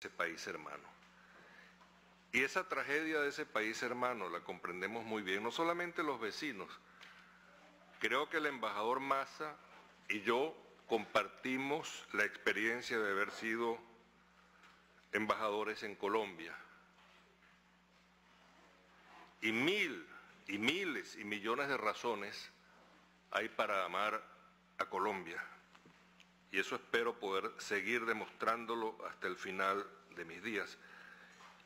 ese país hermano. Y esa tragedia de ese país hermano la comprendemos muy bien, no solamente los vecinos. Creo que el embajador Massa y yo compartimos la experiencia de haber sido embajadores en Colombia. Y miles y millones de razones hay para amar a Colombia. Y eso espero poder seguir demostrándolo hasta el final de mis días.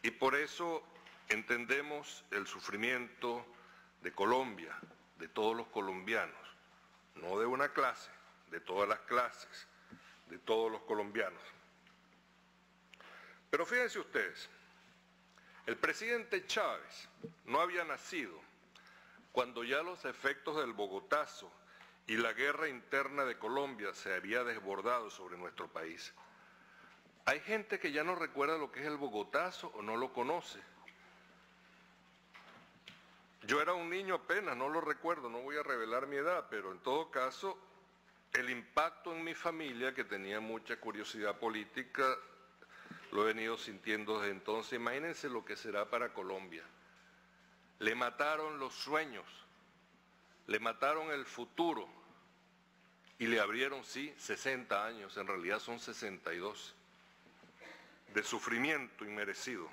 Y por eso entendemos el sufrimiento de Colombia, de todos los colombianos, no de una clase, de todas las clases, de todos los colombianos. Pero fíjense ustedes, el presidente Chávez no había nacido cuando ya los efectos del Bogotazo y la guerra interna de Colombia se había desbordado sobre nuestro país. Hay gente que ya no recuerda lo que es el Bogotazo o no lo conoce. Yo era un niño apenas, no lo recuerdo, no voy a revelar mi edad, pero en todo caso, el impacto en mi familia, que tenía mucha curiosidad política, lo he venido sintiendo desde entonces. Imagínense lo que será para Colombia. Le mataron los sueños, le mataron el futuro y le abrieron, sí, 60 años, en realidad son 62, de sufrimiento inmerecido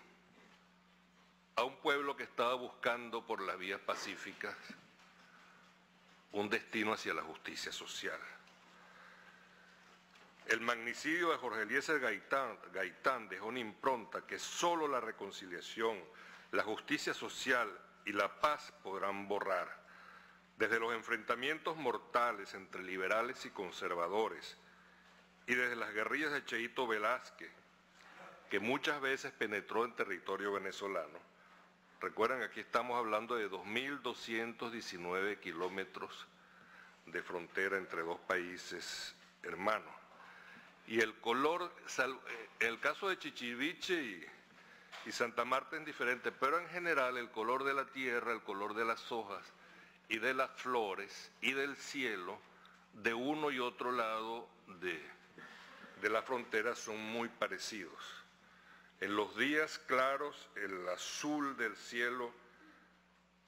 a un pueblo que estaba buscando por las vías pacíficas un destino hacia la justicia social. El magnicidio de Jorge Eliezer Gaitán dejó una impronta que solo la reconciliación, la justicia social y la paz podrán borrar. Desde los enfrentamientos mortales entre liberales y conservadores y desde las guerrillas de Cheito Velázquez, que muchas veces penetró en territorio venezolano. Recuerdan, aquí estamos hablando de 2.219 kilómetros de frontera entre dos países hermanos. Y el color, en el caso de Chichiviche y Santa Marta es diferente, pero en general el color de la tierra, el color de las hojas y de las flores y del cielo de uno y otro lado de la frontera son muy parecidos. En los días claros, el azul del cielo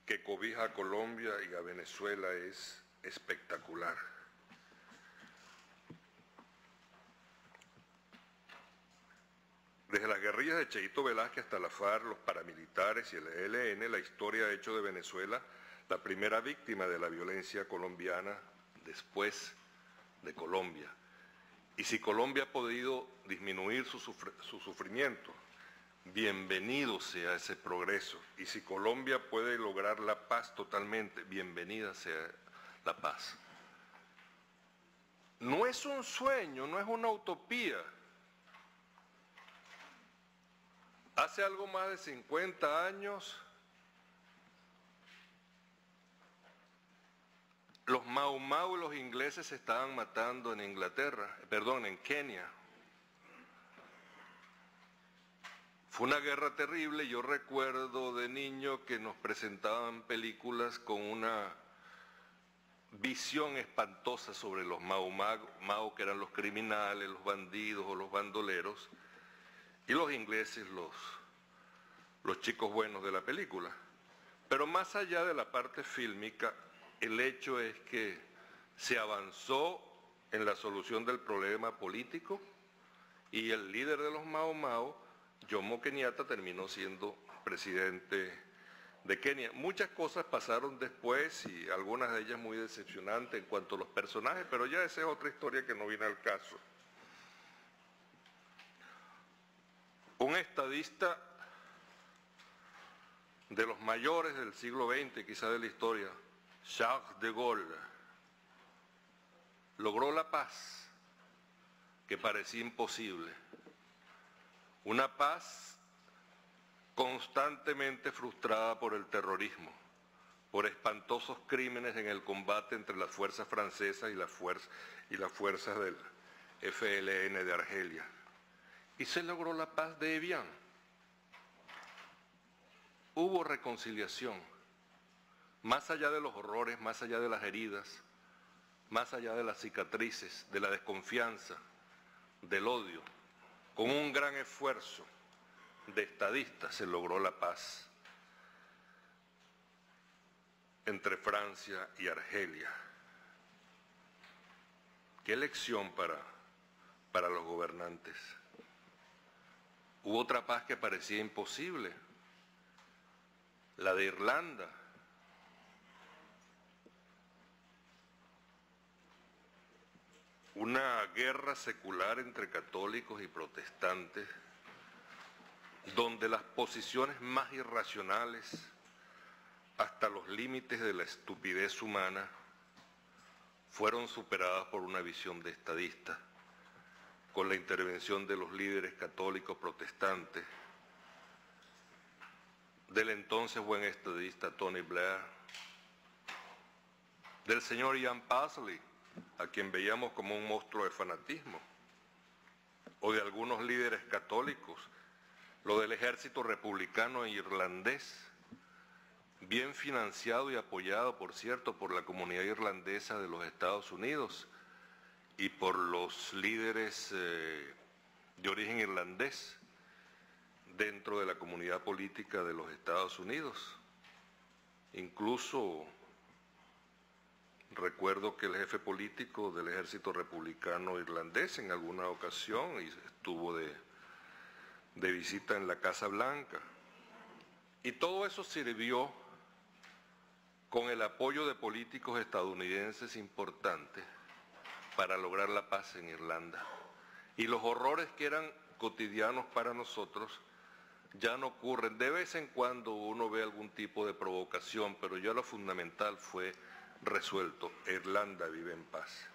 que cobija a Colombia y a Venezuela es espectacular. Desde las guerrillas de Cheito Velázquez hasta la FARC, los paramilitares y el ELN, la historia ha hecho de Venezuela la primera víctima de la violencia colombiana después de Colombia. Y si Colombia ha podido disminuir su sufrimiento, bienvenido sea ese progreso. Y si Colombia puede lograr la paz totalmente, bienvenida sea la paz. No es un sueño, no es una utopía. Hace algo más de 50 años, los Mau Mau y los ingleses se estaban matando en en Kenia. Fue una guerra terrible. Yo recuerdo de niño que nos presentaban películas con una visión espantosa sobre los Mau Mau, que eran los criminales, los bandidos o los bandoleros, y los ingleses los chicos buenos de la película. Pero más allá de la parte fílmica, el hecho es que se avanzó en la solución del problema político y el líder de los Mau Mau, Jomo Kenyatta, terminó siendo presidente de Kenia. Muchas cosas pasaron después y algunas de ellas muy decepcionantes en cuanto a los personajes, pero ya esa es otra historia que no viene al caso. Un estadista de los mayores del siglo XX, quizá de la historia, Charles de Gaulle, logró la paz que parecía imposible. Una paz constantemente frustrada por el terrorismo, por espantosos crímenes en el combate entre las fuerzas francesas y las fuerzas del FLN de Argelia. Y se logró la paz de Evian. Hubo reconciliación, más allá de los horrores, más allá de las heridas, más allá de las cicatrices, de la desconfianza, del odio. con un gran esfuerzo de estadistas se logró la paz entre Francia y Argelia. ¿Qué lección para los gobernantes? Hubo otra paz que parecía imposible, la de Irlanda. Una guerra secular entre católicos y protestantes, donde las posiciones más irracionales, hasta los límites de la estupidez humana, fueron superadas por una visión de estadista, con la intervención de los líderes católicos protestantes, del entonces buen estadista Tony Blair, del señor Ian Paisley, a quien veíamos como un monstruo de fanatismo, o de algunos líderes católicos, lo del ejército republicano irlandés, bien financiado y apoyado, por cierto, por la comunidad irlandesa de los Estados Unidos y por los líderes de origen irlandés dentro de la comunidad política de los Estados Unidos. Incluso recuerdo que el jefe político del ejército republicano irlandés en alguna ocasión estuvo de visita en la Casa Blanca. Y todo eso sirvió con el apoyo de políticos estadounidenses importantes para lograr la paz en Irlanda. Y los horrores que eran cotidianos para nosotros ya no ocurren. De vez en cuando uno ve algún tipo de provocación, pero ya lo fundamental fue resuelto. Irlanda vive en paz.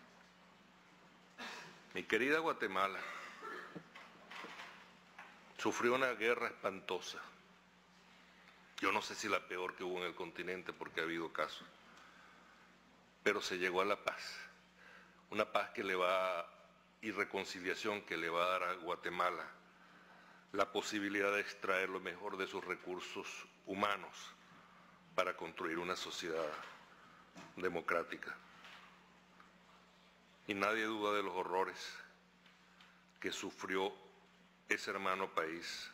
Mi querida Guatemala sufrió una guerra espantosa. Yo no sé si la peor que hubo en el continente, porque ha habido casos, pero se llegó a la paz. Una paz y reconciliación que le va a dar a Guatemala la posibilidad de extraer lo mejor de sus recursos humanos para construir una sociedad democrática. Y nadie duda de los horrores que sufrió ese hermano país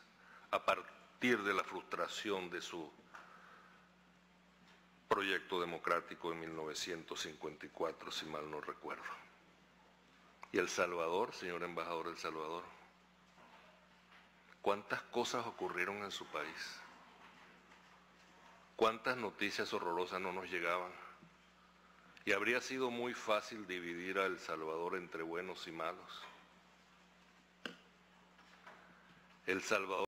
a partir de la frustración de su proyecto democrático en 1954, si mal no recuerdo. Y El Salvador, señor embajador del Salvador, ¿cuántas cosas ocurrieron en su país? ¿Cuántas noticias horrorosas no nos llegaban? Y habría sido muy fácil dividir a El Salvador entre buenos y malos. El Salvador